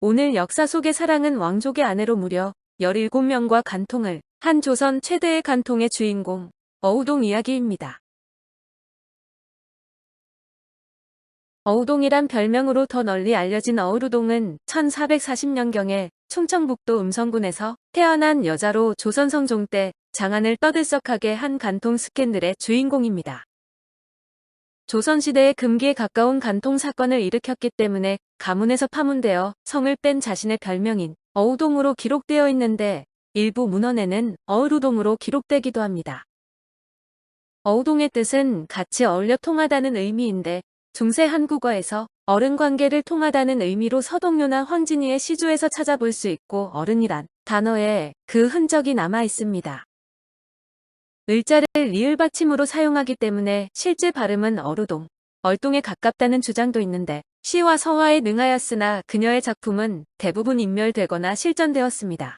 오늘 역사 속의 사랑은 왕족의 아내로 무려 17명과 간통을 한 조선 최대의 간통의 주인공 어우동 이야기입니다. 어우동이란 별명으로 더 널리 알려진 어우루동은 1440년경에 충청북도 음성군에서 태어난 여자로 조선 성종 때 장안을 떠들썩하게 한 간통 스캔들의 주인공입니다. 조선시대의 금기에 가까운 간통 사건을 일으켰기 때문에 가문에서 파문되어 성을 뺀 자신의 별명인 어우동으로 기록되어 있는데 일부 문헌에는 어우루동으로 기록되기도 합니다. 어우동의 뜻은 같이 어울려 통하다는 의미인데 중세 한국어에서 어른 관계를 통하다는 의미로 서동요나 황진이의 시조에서 찾아볼 수 있고 어른이란 단어에 그 흔적이 남아 있습니다. 을자를 리을 받침으로 사용하기 때문에 실제 발음은 어루동, 얼동에 가깝다는 주장도 있는데 시와 서화에 능하였으나 그녀의 작품은 대부분 인멸되거나 실전되었습니다.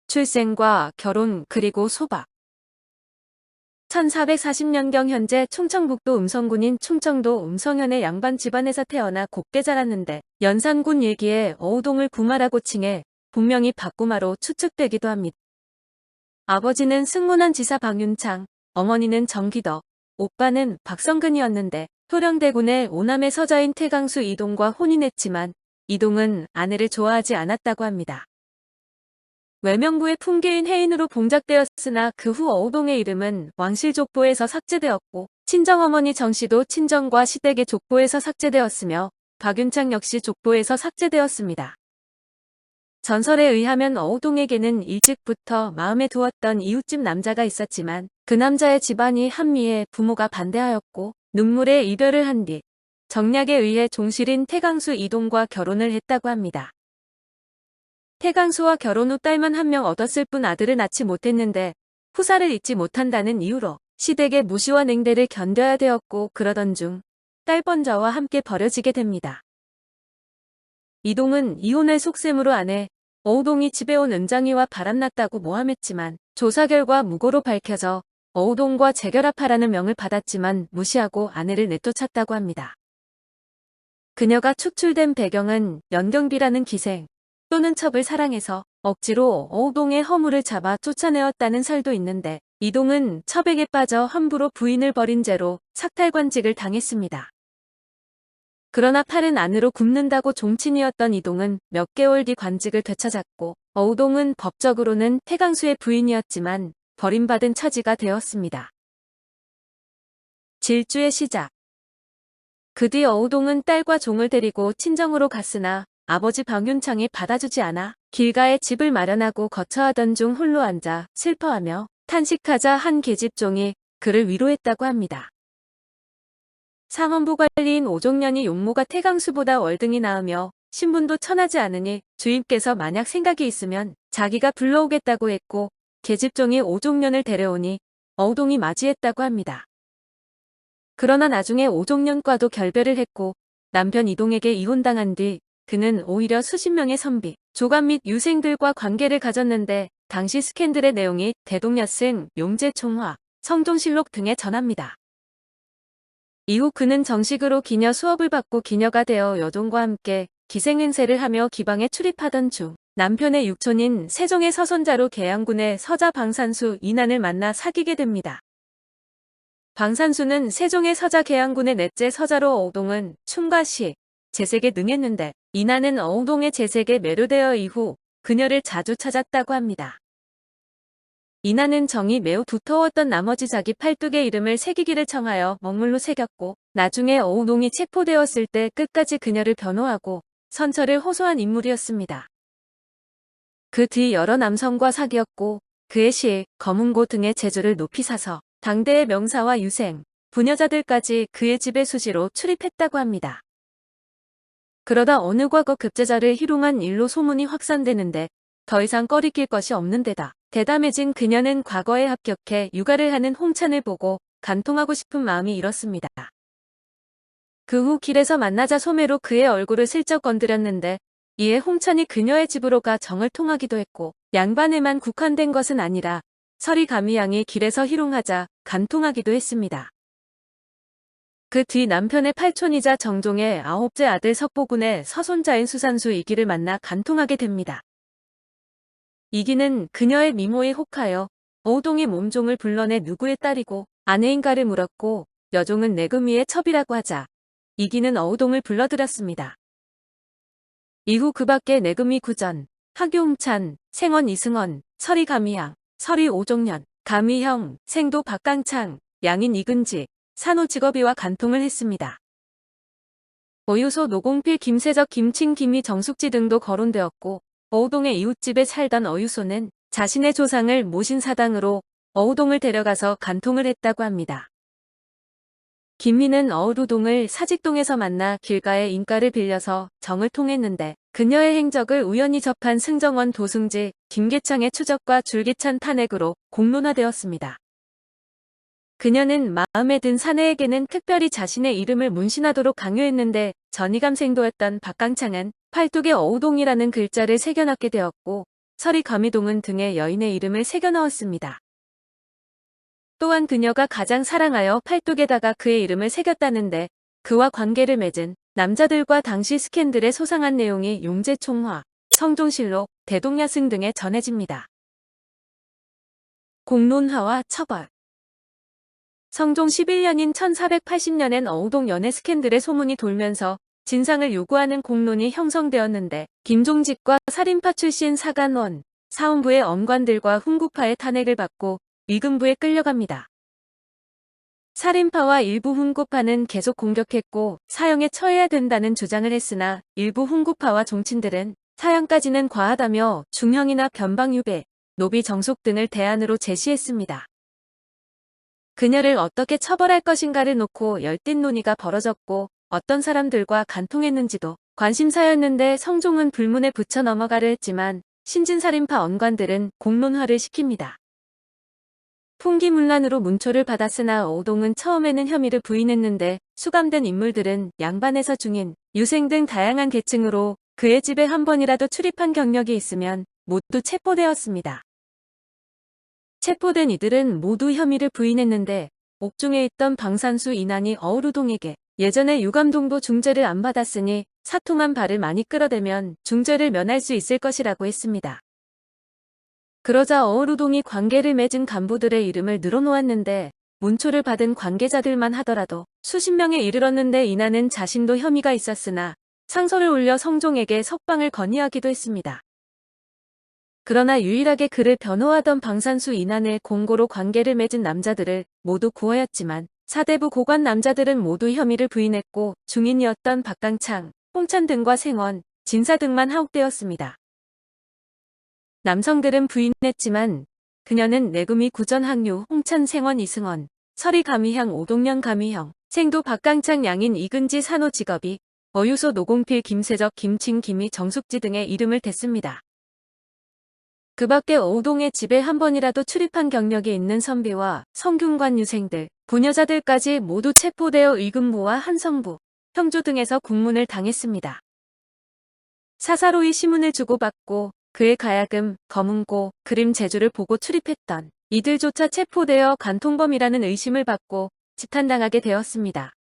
출생과 결혼 그리고 소박 1440년경 현재 충청북도 음성군인 충청도 음성현의 양반 집안에서 태어나 곱게 자랐는데 연산군 일기에 어우동을 구마라고 칭해 본명이 박구마로 추측되기도 합니다. 아버지는 승문원 지사 박윤창, 어머니는 정기덕, 오빠는 박성근이었는데 토령대군의 오남의 서자인 태강수 이동과 혼인했지만 이동은 아내를 좋아하지 않았다고 합니다. 외명부의 풍계인 해인으로 봉작되었으나 그 후 어우동의 이름은 왕실족보에서 삭제되었고 친정어머니 정씨도 친정과 시댁의 족보에서 삭제되었으며 박윤창 역시 족보에서 삭제되었습니다. 전설에 의하면 어우동에게는 일찍부터 마음에 두었던 이웃집 남자가 있었지만 그 남자의 집안이 한미에 부모가 반대하였고 눈물의 이별을 한 뒤 정략에 의해 종실인 태강수 이동과 결혼을 했다고 합니다. 태강수와 결혼 후 딸만 한 명 얻었을 뿐 아들을 낳지 못했는데 후사를 잊지 못한다는 이유로 시댁의 무시와 냉대를 견뎌야 되었고 그러던 중 딸 번자와 함께 버려지게 됩니다. 이동은 이혼을 속셈으로 아내 어우동이 집에 온 은장이와 바람났다고 모함했지만 조사 결과 무고로 밝혀져 어우동과 재결합하라는 명을 받았지만 무시하고 아내를 내쫓았다고 합니다. 그녀가 축출된 배경은 연경비라는 기생 또는 첩을 사랑해서 억지로 어우동의 허물을 잡아 쫓아내었다는 설도 있는데 이동은 첩에게 빠져 함부로 부인을 버린 죄로 삭탈관직을 당했습니다. 그러나 팔은 안으로 굽는다고 종친이었던 이동은 몇 개월 뒤 관직을 되찾았고 어우동은 법적으로는 태강수의 부인이었지만 버림받은 처지가 되었습니다. 질주의 시작 그 뒤 어우동은 딸과 종을 데리고 친정으로 갔으나 아버지 박윤창이 받아주지 않아 길가에 집을 마련하고 거처하던 중 홀로 앉아 슬퍼하며 탄식하자 한 계집종이 그를 위로했다고 합니다. 상원부 관리인 오종년이 용모가 태강수보다 월등히 나으며 신분도 천하지 않으니 주임께서 만약 생각이 있으면 자기가 불러오겠다고 했고 계집종이 오종년을 데려오니 어우동이 맞이했다고 합니다. 그러나 나중에 오종년과도 결별을 했고 남편 이동에게 이혼당한 뒤 그는 오히려 수십 명의 선비, 조감 및 유생들과 관계를 가졌는데 당시 스캔들의 내용이 대동여승, 용제총화, 성종실록 등에 전합니다. 이후 그는 정식으로 기녀 수업을 받고 기녀가 되어 여종과 함께 기생은세를 하며 기방에 출입하던 중 남편의 육촌인 세종의 서손자로 계양군의 서자 방산수 이난을 만나 사귀게 됩니다. 방산수는 세종의 서자 계양군의 넷째 서자로 어우동은 춤과 시, 재색에 능했는데 이난은 어우동의 재색에 매료되어 이후 그녀를 자주 찾았다고 합니다. 이난은 정이 매우 두터웠던 나머지 자기 팔뚝의 이름을 새기기를 청하여 먹물로 새겼고 나중에 어우동이 체포되었을 때 끝까지 그녀를 변호하고 선처를 호소한 인물이었습니다. 그 뒤 여러 남성과 사귀었고 그의 시, 검은고 등의 재주를 높이 사서 당대의 명사와 유생, 부녀자들까지 그의 집에 수시로 출입했다고 합니다. 그러다 어느 과거 급제자를 희롱한 일로 소문이 확산되는데 더 이상 꺼리낄 것이 없는 데다 대담해진 그녀는 과거에 합격해 육아를 하는 홍찬을 보고 간통하고 싶은 마음이 일었습니다. 그 후 길에서 만나자 소매로 그의 얼굴을 슬쩍 건드렸는데 이에 홍찬이 그녀의 집으로 가 정을 통하기도 했고 양반에만 국한된 것은 아니라 서리 감히양이 길에서 희롱하자 간통하기도 했습니다. 그 뒤 남편의 팔촌이자 정종의 9째 아들 석보군의 서손자인 수산수 이기를 만나 간통하게 됩니다. 이기는 그녀의 미모에 혹하여 어우동이 몸종을 불러내 누구의 딸이고 아내인가를 물었고 여종은 내금위의 첩이라고 하자 이기는 어우동을 불러들였습니다. 이후 그 밖에 내금위 구전, 하교홍찬, 생원 이승원, 서리 가미양, 서리 오종년, 가미형, 생도 박강창, 양인 이근지, 산호 직업이와 간통을 했습니다. 어유소 노공필 김세적 김칭 김희 정숙지 등도 거론되었고 어우동의 이웃집에 살던 어유소는 자신의 조상을 모신 사당으로 어우동을 데려가서 간통을 했다고 합니다. 김희는 어우동을 사직동에서 만나 길가에 인가를 빌려서 정을 통했는데 그녀의 행적을 우연히 접한 승정원 도승지, 김계창의 추적과 줄기찬 탄핵으로 공론화되었습니다. 그녀는 마음에 든 사내에게는 특별히 자신의 이름을 문신하도록 강요했는데 전이감 생도였던 박강창은 팔뚝에 어우동이라는 글자를 새겨넣게 되었고 서리 가미동은 등에 여인의 이름을 새겨넣었습니다. 또한 그녀가 가장 사랑하여 팔뚝에다가 그의 이름을 새겼다는데 그와 관계를 맺은 남자들과 당시 스캔들에 소상한 내용이 용제총화, 성종실록, 대동야승 등에 전해집니다. 공론화와 처벌. 성종 11년인 1480년엔 어우동 연애 스캔들의 소문이 돌면서 진상을 요구하는 공론이 형성되었는데 김종직과 살인파 출신 사간원, 사원부의 엄관들과 훈구파의 탄핵을 받고 위금부에 끌려갑니다. 살인파와 일부 훈구파는 계속 공격했고 사형에 처해야 된다는 주장을 했으나 일부 훈구파와 종친들은 사형까지는 과하다며 중형이나 변방유배, 노비 정속 등을 대안으로 제시했습니다. 그녀를 어떻게 처벌할 것인가를 놓고 열띤 논의가 벌어졌고 어떤 사람들과 간통했는지도 관심사였는데 성종은 불문에 붙여 넘어가려 했지만 신진살인파 언관들은 공론화를 시킵니다. 풍기문란으로 문초를 받았으나 어우동은 처음에는 혐의를 부인했는데 수감된 인물들은 양반에서 중인, 유생 등 다양한 계층으로 그의 집에 한 번이라도 출입한 경력이 있으면 모두 체포되었습니다. 체포된 이들은 모두 혐의를 부인했는데 옥중에 있던 방산수 이난이 어우동에게 예전에 유감동도 중죄를 안 받았으니 사통한 바를 많이 끌어대면 중죄를 면할 수 있을 것이라고 했습니다. 그러자 어우동이 관계를 맺은 간부들의 이름을 늘어놓았는데 문초를 받은 관계자들만 하더라도 수십 명에 이르렀는데 이난은 자신도 혐의가 있었으나 상소를 올려 성종에게 석방을 건의하기도 했습니다. 그러나 유일하게 그를 변호하던 방산수 이난의 공고로 관계를 맺은 남자들을 모두 구하였지만 사대부 고관 남자들은 모두 혐의를 부인했고 중인이었던 박강창, 홍찬 등과 생원, 진사 등만 하옥되었습니다. 남성들은 부인했지만 그녀는 내금위 구전 항유, 홍찬 생원 이승원, 서리 가미형 오동년 가미형, 생도 박강창 양인 이근지 산호 직업이 어유소 노공필 김세적 김칭 김희 정숙지 등의 이름을 댔습니다. 그 밖에 어우동의 집에 한 번이라도 출입한 경력이 있는 선비와 성균관 유생들, 부녀자들까지 모두 체포되어 의금부와 한성부, 형조 등에서 국문을 당했습니다. 사사로이 시문을 주고받고 그의 가야금, 검은고, 그림 제주를 보고 출입했던 이들조차 체포되어 간통범이라는 의심을 받고 지탄당하게 되었습니다.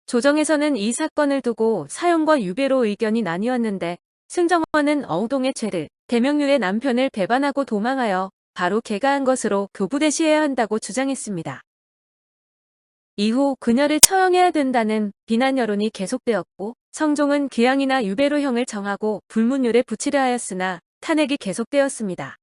조정에서는 이 사건을 두고 사형과 유배로 의견이 나뉘었는데 승정원은 어우동의 죄를 대명류의 남편을 배반하고 도망하여 바로 개가한 것으로 교부대시해야 한다고 주장했습니다. 이후 그녀를 처형해야 된다는 비난 여론이 계속되었고 성종은 기양이나 유배로 형을 정하고 불문율에 붙이려 하였으나 탄핵이 계속되었습니다.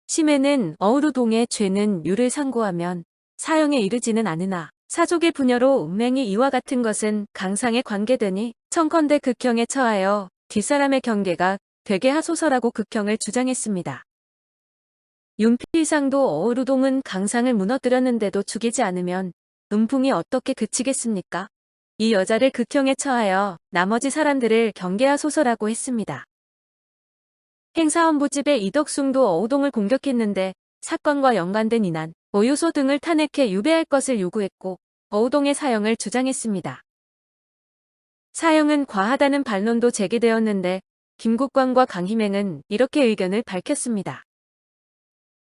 심해는 어우동의 죄는 유를 상고하면 사형에 이르지는 않으나 사족의 부녀로 운명이 이와 같은 것은 강상에 관계되니 청컨대 극형에 처하여 뒷사람의 경계가 되게 하소서라고 극형을 주장했습니다. 윤필상도 어우동은 강상을 무너뜨렸는데도 죽이지 않으면 음풍이 어떻게 그치겠습니까? 이 여자를 극형에 처하여 나머지 사람들을 경계하소서라고 했습니다. 행사원부집의 이덕숭도 어우동을 공격했는데 사건과 연관된 이난, 어유소 등을 탄핵해 유배할 것을 요구했고 어우동의 사형을 주장했습니다. 사형은 과하다는 반론도 제기되었는데 김국광과 강희맹은 이렇게 의견을 밝혔습니다.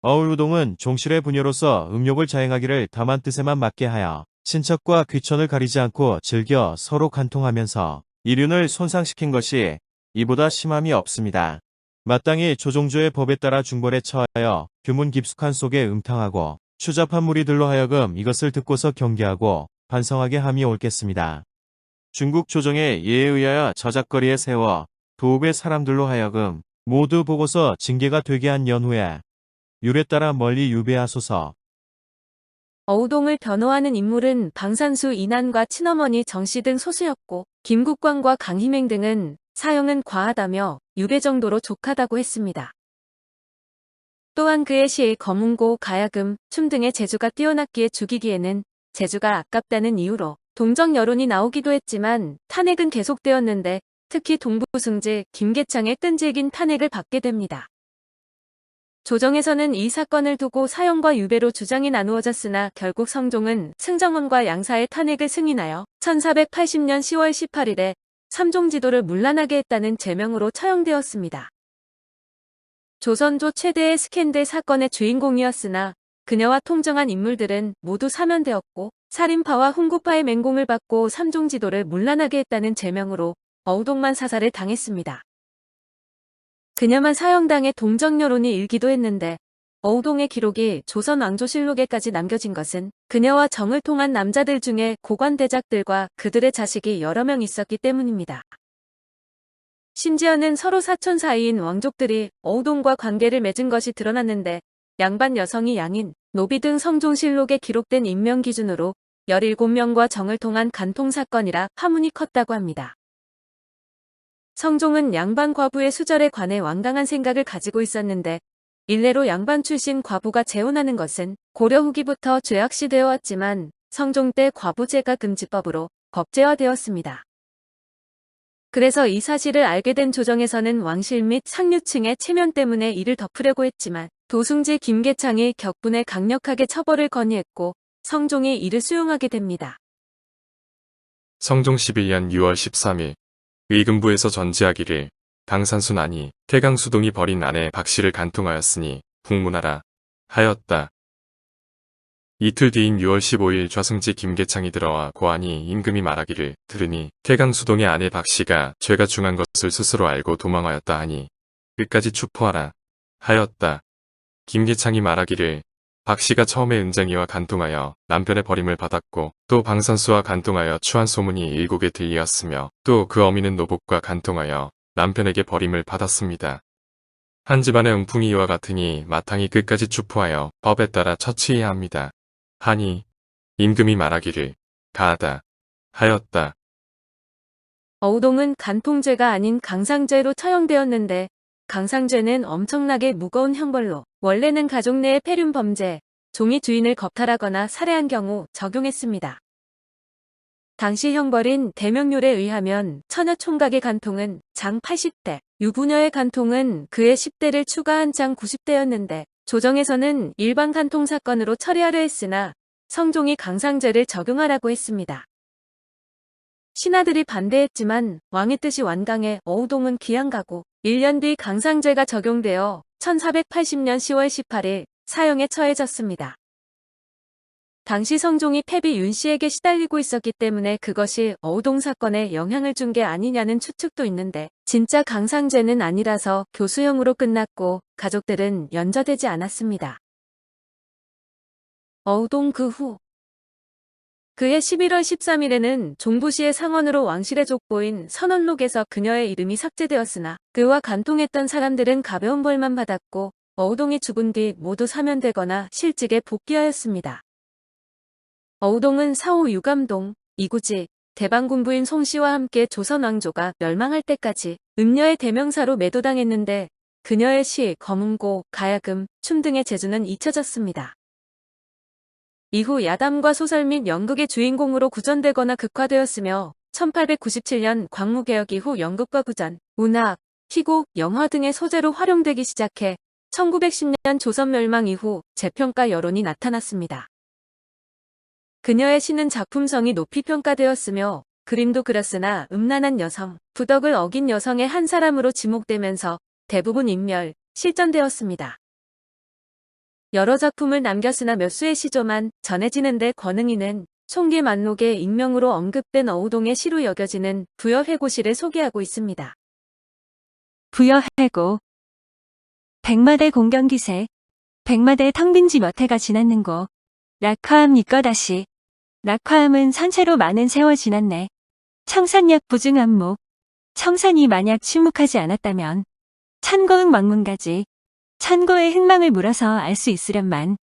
어우동은 종실의 부녀로서 음욕을 자행하기를 다만 뜻에만 맞게 하여 친척과 귀천을 가리지 않고 즐겨 서로 간통하면서 이륜을 손상시킨 것이 이보다 심함이 없습니다. 마땅히 조종조의 법에 따라 중벌에 처하여 규문 깊숙한 속에 음탕하고 추잡한 무리들로 하여금 이것을 듣고서 경계하고 반성하게 함이 옳겠습니다. 중국 조정의 예에 의하여 저작거리에 세워 도읍의 사람들로 하여금 모두 보고서 징계가 되게 한 연후에 율에 따라 멀리 유배하소서. 어우동을 변호하는 인물은 방산수 이난과 친어머니 정씨 등 소수였고 김국광과 강희맹 등은 사형은 과하다며 유배 정도로 족하다고 했습니다. 또한 그의 시 검은고, 가야금, 춤 등의 재주가 뛰어났기에 죽이기에는 재주가 아깝다는 이유로 동정 여론이 나오기도 했지만 탄핵은 계속되었는데 특히 동부승지 김계창의 끈질긴 탄핵을 받게 됩니다. 조정에서는 이 사건을 두고 사형과 유배로 주장이 나누어졌으나 결국 성종은 승정원과 양사의 탄핵을 승인하여 1480년 10월 18일에 삼종지도를 문란하게 했다는 제명으로 처형되었습니다. 조선조 최대의 스캔들 사건의 주인공이었으나 그녀와 통정한 인물들은 모두 사면되었고 살인파와 훈구파의 맹공을 받고 삼종지도를 문란하게 했다는 제명으로 어우동만 사살을 당했습니다. 그녀만 사형당해 동정 여론이 일기도 했는데 어우동의 기록이 조선 왕조실록에까지 남겨진 것은 그녀와 정을 통한 남자들 중에 고관대작들과 그들의 자식이 여러 명 있었기 때문입니다. 심지어는 서로 사촌 사이인 왕족들이 어우동과 관계를 맺은 것이 드러났는데 양반 여성이 양인, 노비 등 성종실록에 기록된 인명 기준으로 17명과 정을 통한 간통 사건이라 파문이 컸다고 합니다. 성종은 양반 과부의 수절에 관해 완강한 생각을 가지고 있었는데 일례로 양반 출신 과부가 재혼하는 것은 고려 후기부터 죄악시되어 왔지만 성종 때 과부제가 금지법으로 법제화되었습니다. 그래서 이 사실을 알게 된 조정에서는 왕실 및 상류층의 체면 때문에 이를 덮으려고 했지만 도승지 김계창이 격분에 강력하게 처벌을 건의했고 성종이 이를 수용하게 됩니다. 성종 11년 6월 13일 의금부에서 전지하기를 방산순 안이 태강수동이 버린 아내 박씨를 간통하였으니 국문하라 하였다. 이틀 뒤인 6월 15일 좌승지 김계창이 들어와 고하니 임금이 말하기를 들으니 태강수동의 아내 박씨가 죄가 중한 것을 스스로 알고 도망하였다 하니 끝까지 추포하라 하였다. 김계창이 말하기를 박씨가 처음에 은쟁이와 간통하여 남편의 버림을 받았고 또 방산수와 간통하여 추한 소문이 일국에 들리었으며 또 그 어미는 노복과 간통하여 남편에게 버림을 받았습니다. 한 집안의 응풍이 이와 같으니 마땅히 끝까지 추포하여 법에 따라 처치해야 합니다. 하니 임금이 말하기를 가하다 하였다. 어우동은 간통죄가 아닌 강상죄로 처형되었는데 강상죄는 엄청나게 무거운 형벌로 원래는 가족 내의 폐륜 범죄, 종이 주인을 겁탈하거나 살해한 경우 적용했습니다. 당시 형벌인 대명률에 의하면 처녀 총각의 간통은 장 80대, 유부녀의 간통은 그의 10대를 추가한 장 90대였는데 조정에서는 일반 간통 사건으로 처리하려 했으나 성종이 강상죄를 적용하라고 했습니다. 신하들이 반대했지만 왕의 뜻이 완강해 어우동은 기양가고 1년 뒤 강상죄가 적용되어 1480년 10월 18일 사형에 처해졌습니다. 당시 성종이 패비 윤씨에게 시달리고 있었기 때문에 그것이 어우동 사건에 영향을 준 게 아니냐는 추측도 있는데 진짜 강상죄는 아니라서 교수형으로 끝났고 가족들은 연좌되지 않았습니다. 어우동 그 후 그해 11월 13일에는 종부시의 상언으로 왕실의 족보인 선언록에서 그녀의 이름이 삭제되었으나 그와 간통했던 사람들은 가벼운 벌만 받았고 어우동이 죽은 뒤 모두 사면되거나 실직에 복귀하였습니다. 어우동은 사호 유감동, 이구지, 대방군부인 송씨와 함께 조선 왕조가 멸망할 때까지 음녀의 대명사로 매도당했는데 그녀의 시, 검은고, 가야금, 춤 등의 재주는 잊혀졌습니다. 이후 야담과 소설 및 연극의 주인공으로 구전되거나 극화되었으며 1897년 광무개혁 이후 연극과 구전, 문학, 희곡, 영화 등의 소재로 활용되기 시작해 1910년 조선 멸망 이후 재평가 여론이 나타났습니다. 그녀의 시는 작품성이 높이 평가되었으며 그림도 그렸으나 음란한 여성, 부덕을 어긴 여성의 한 사람으로 지목되면서 대부분 인멸, 실전되었습니다. 여러 작품을 남겼으나 몇 수의 시조만 전해지는데 권응이는 송기만록의 익명으로 언급된 어우동의 시로 여겨지는 부여해고시를 소개하고 있습니다. 부여해고. 백마대 공경기세. 백마대 텅빈지 몇 해가 지났는고. 락화암 이꺼다시. 락화암은 선체로 많은 세월 지났네. 청산약 부증암목. 청산이 만약 침묵하지 않았다면 천고흥 망문가지. 천고의 흥망을 물어서 알 수 있으련만.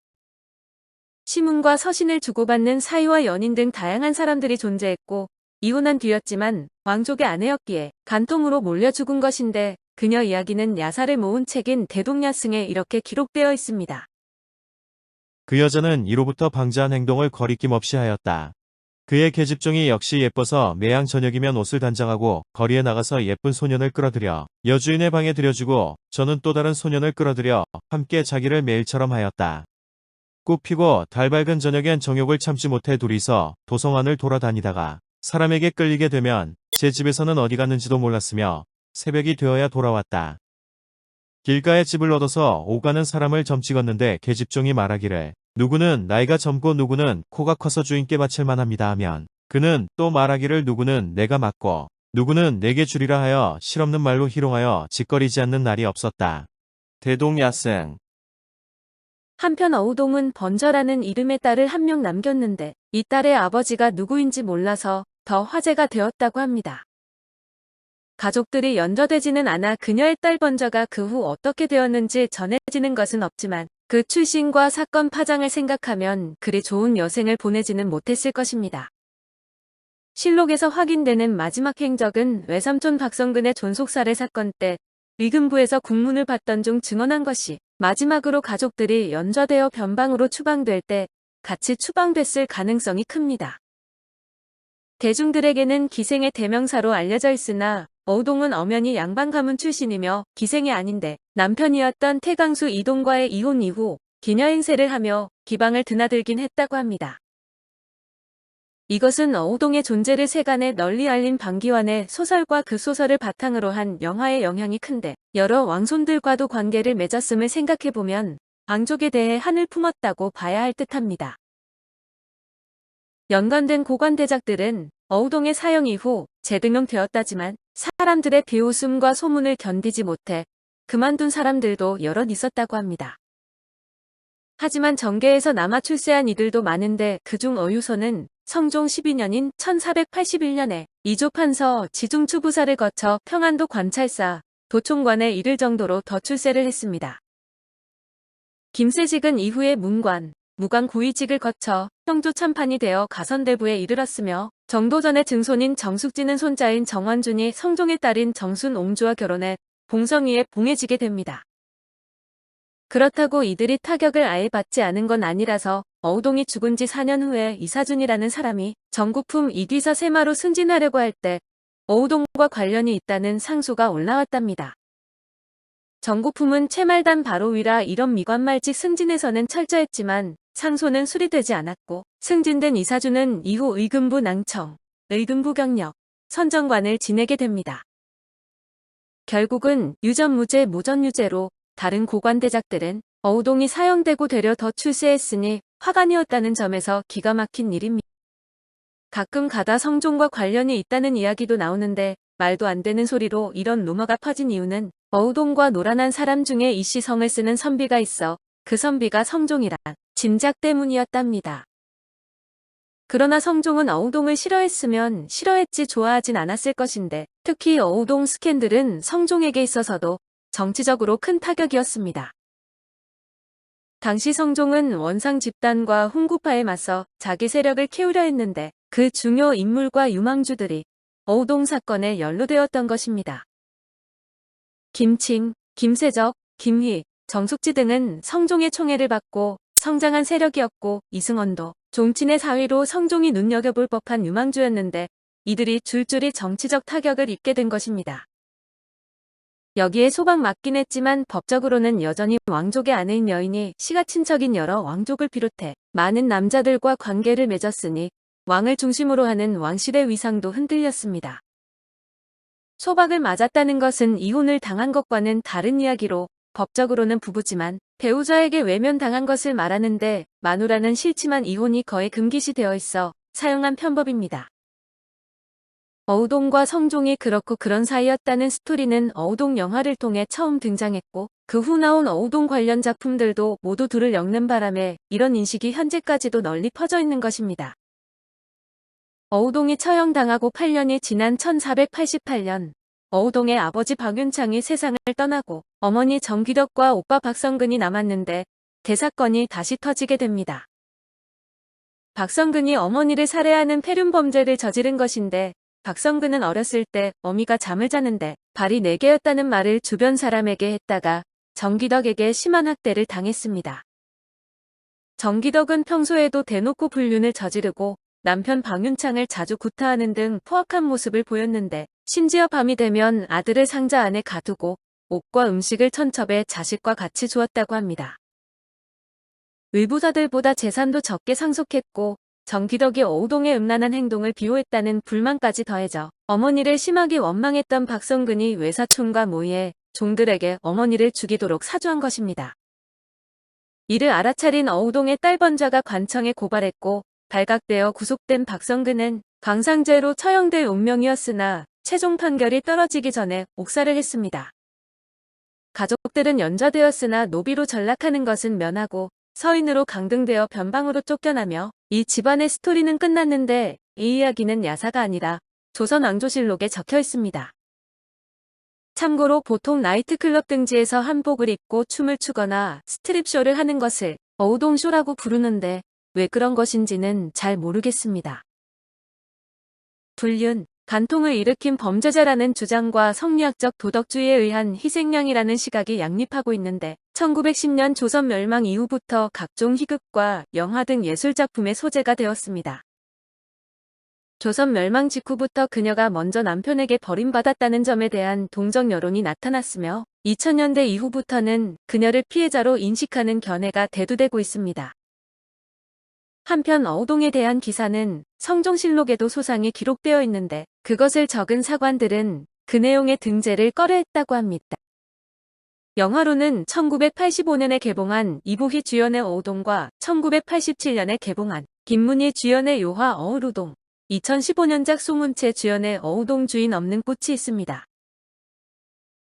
시문과 서신을 주고받는 사이와 연인 등 다양한 사람들이 존재했고 이혼한 뒤였지만 왕족의 아내였기에 간통으로 몰려 죽은 것인데 그녀 이야기는 야사를 모은 책인 대동야승에 이렇게 기록되어 있습니다. 그 여자는 이로부터 방자한 행동을 거리낌 없이 하였다. 그의 계집종이 역시 예뻐서 매양 저녁이면 옷을 단장하고 거리에 나가서 예쁜 소년을 끌어들여 여주인의 방에 들여주고 저는 또 다른 소년을 끌어들여 함께 자기를 매일처럼 하였다. 꽃 피고 달 밝은 저녁엔 정욕을 참지 못해 둘이서 도성 안을 돌아다니다가 사람에게 끌리게 되면 제 집에서는 어디 갔는지도 몰랐으며 새벽이 되어야 돌아왔다. 길가에 집을 얻어서 오가는 사람을 점찍었는데 계집종이 말하기를 누구는 나이가 젊고 누구는 코가 커서 주인께 바칠 만합니다 하면 그는 또 말하기를 누구는 내가 맞고 누구는 내게 주리라 하여 실없는 말로 희롱하여 짓거리지 않는 날이 없었다. 대동야승. 한편 어우동은 번저라는 이름의 딸을 한 명 남겼는데 이 딸의 아버지가 누구인지 몰라서 더 화제가 되었다고 합니다. 가족들이 연좌되지는 않아 그녀의 딸 번저가 그 후 어떻게 되었는지 전해지는 것은 없지만 그 출신과 사건 파장을 생각하면 그리 좋은 여생을 보내지는 못했을 것입니다. 실록에서 확인되는 마지막 행적은 외삼촌 박성근의 존속살해 사건 때 의금부에서 국문을 받던 중 증언한 것이 마지막으로 가족들이 연좌되어 변방으로 추방될 때 같이 추방됐을 가능성이 큽니다. 대중들에게는 기생의 대명사로 알려져 있으나 어우동은 엄연히 양반 가문 출신이며 기생이 아닌데 남편이었던 태강수 이동과의 이혼 이후 기녀 행세를 하며 기방을 드나들긴 했다고 합니다. 이것은 어우동의 존재를 세간에 널리 알린 방기환의 소설과 그 소설을 바탕으로 한 영화의 영향이 큰데 여러 왕손들과도 관계를 맺었음을 생각해보면 왕족에 대해 한을 품었다고 봐야 할 듯합니다. 연관된 고관대작들은 어우동의 사형 이후 재등용되었다지만 사람들의 비웃음과 소문을 견디지 못해 그만둔 사람들도 여럿 있었다고 합니다. 하지만 정계에서 남아 출세한 이들도 많은데 그중 어유소는 성종 12년인 1481년에 이조판서 지중추부사를 거쳐 평안도 관찰사, 도총관에 이를 정도로 더 출세를 했습니다. 김세직은 이후에 문관, 무관 고위직을 거쳐 형조 참판이 되어 가선대부에 이르렀으며 정도전의 증손인 정숙진은 손자인 정환준이 성종의 딸인 정순옹주와 결혼해 봉성위에 봉해지게 됩니다. 그렇다고 이들이 타격을 아예 받지 않은 건 아니라서 어우동이 죽은 지 4년 후에 이사준이라는 사람이 전국품 이귀사 세마로 승진하려고 할 때 어우동과 관련이 있다는 상소가 올라왔답니다. 전국품은 채말단 바로위라 이런 미관말직 승진에서는 철저했지만 상소는 수리되지 않았고 승진된 이사준은 이후 의금부 낭청, 의금부 경력, 선정관을 지내게 됩니다. 결국은 유전무죄 무전유죄로 다른 고관대작들은 어우동이 사형되고 되려 더 출세했으니 화관이었다는 점에서 기가 막힌 일입니다. 가끔 가다 성종과 관련이 있다는 이야기도 나오는데 말도 안 되는 소리로 이런 루머가 퍼진 이유는 어우동과 노란한 사람 중에 이씨 성을 쓰는 선비가 있어 그 선비가 성종이란 짐작 때문이었답니다. 그러나 성종은 어우동을 싫어했으면 싫어했지 좋아하진 않았을 것인데 특히 어우동 스캔들은 성종에게 있어서도 정치적으로 큰 타격이었습니다. 당시 성종은 원상 집단과 훈구파에 맞서 자기 세력을 키우려 했는데 그 중요 인물과 유망주들이 어우동 사건에 연루되었던 것입니다. 김칭, 김세적, 김휘, 정숙지 등은 성종의 총애를 받고 성장한 세력이었고 이승원도 종친의 사위로 성종이 눈여겨볼 법한 유망주였는데 이들이 줄줄이 정치적 타격을 입게 된 것입니다. 여기에 소방 맞긴 했지만 법적으로는 여전히 왕족의 아내인 여인이 시가 친척인 여러 왕족을 비롯해 많은 남자들과 관계를 맺었으니 왕을 중심으로 하는 왕실의 위상도 흔들렸습니다. 소박을 맞았다는 것은 이혼을 당한 것과는 다른 이야기로 법적으로는 부부지만 배우자에게 외면당한 것을 말하는데 마누라는 싫지만 이혼이 거의 금기시되어 있어 사용한 편법입니다. 어우동과 성종이 그렇고 그런 사이였다는 스토리는 어우동 영화를 통해 처음 등장했고 그 후 나온 어우동 관련 작품들도 모두 둘을 엮는 바람에 이런 인식이 현재까지도 널리 퍼져 있는 것입니다. 어우동이 처형당하고 8년이 지난 1488년 어우동의 아버지 박윤창이 세상을 떠나고 어머니 정귀덕과 오빠 박성근이 남았는데 대사건이 다시 터지게 됩니다. 박성근이 어머니를 살해하는 폐륜 범죄를 저지른 것인데 박성근은 어렸을 때 어미가 잠을 자는데 발이 4개였다는 말을 주변 사람에게 했다가 정귀덕에게 심한 학대를 당했습니다. 정귀덕은 평소에도 대놓고 불륜을 저지르고 남편 박윤창을 자주 구타하는 등 포악한 모습을 보였는데 심지어 밤이 되면 아들을 상자 안에 가두고 옷과 음식을 천첩해 자식과 같이 주었다고 합니다. 의붓아들보다 재산도 적게 상속했고 정귀덕이 어우동의 음란한 행동을 비호했다는 불만까지 더해져 어머니를 심하게 원망했던 박성근이 외사촌과 모의해 종들에게 어머니를 죽이도록 사주한 것입니다. 이를 알아차린 어우동의 딸 번자가 관청에 고발했고 발각되어 구속된 박성근은 강상죄로 처형될 운명이었으나 최종 판결이 떨어지기 전에 옥살을 했습니다. 가족들은 연좌되었으나 노비로 전락하는 것은 면하고 서인으로 강등되어 변방으로 쫓겨나며 이 집안의 스토리는 끝났는데 이 이야기는 야사가 아니라 조선왕조실록에 적혀 있습니다. 참고로 보통 나이트클럽 등지에서 한복을 입고 춤을 추거나 스트립쇼를 하는 것을 어우동쇼라고 부르는데 왜 그런 것인지는 잘 모르겠습니다. 불륜, 간통을 일으킨 범죄자라는 주장과 성리학적 도덕주의에 의한 희생양이라는 시각이 양립하고 있는데 1910년 조선 멸망 이후부터 각종 희극과 영화 등 예술작품의 소재가 되었습니다. 조선 멸망 직후부터 그녀가 먼저 남편에게 버림받았다는 점에 대한 동정 여론이 나타났으며 2000년대 이후부터는 그녀를 피해자로 인식하는 견해가 대두되고 있습니다. 한편 어우동에 대한 기사는 성종실록에도 소상히 기록되어 있는데 그것을 적은 사관들은 그 내용의 등재를 꺼려했다고 합니다. 영화로는 1985년에 개봉한 이보희 주연의 어우동과 1987년에 개봉한 김문희 주연의 요화 어우루동, 2015년작 송은채 주연의 어우동 주인 없는 꽃이 있습니다.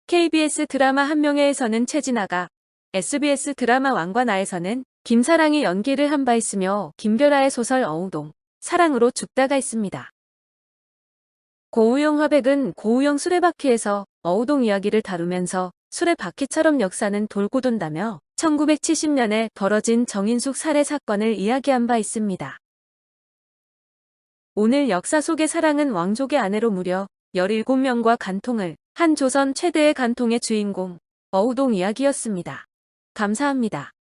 KBS 드라마 한명회에서는 최진아가, SBS 드라마 왕과 나에서는 김사랑이 연기를 한 바 있으며 김별아의 소설 어우동, 사랑으로 죽다가 있습니다. 고우영 화백은 고우영 수레바퀴에서 어우동 이야기를 다루면서 수레바퀴처럼 역사는 돌고 돈다며 1970년에 벌어진 정인숙 살해 사건을 이야기한 바 있습니다. 오늘 역사 속의 사랑은 왕족의 아내로 무려 17명과 간통을 한 조선 최대의 간통의 주인공 어우동 이야기였습니다. 감사합니다.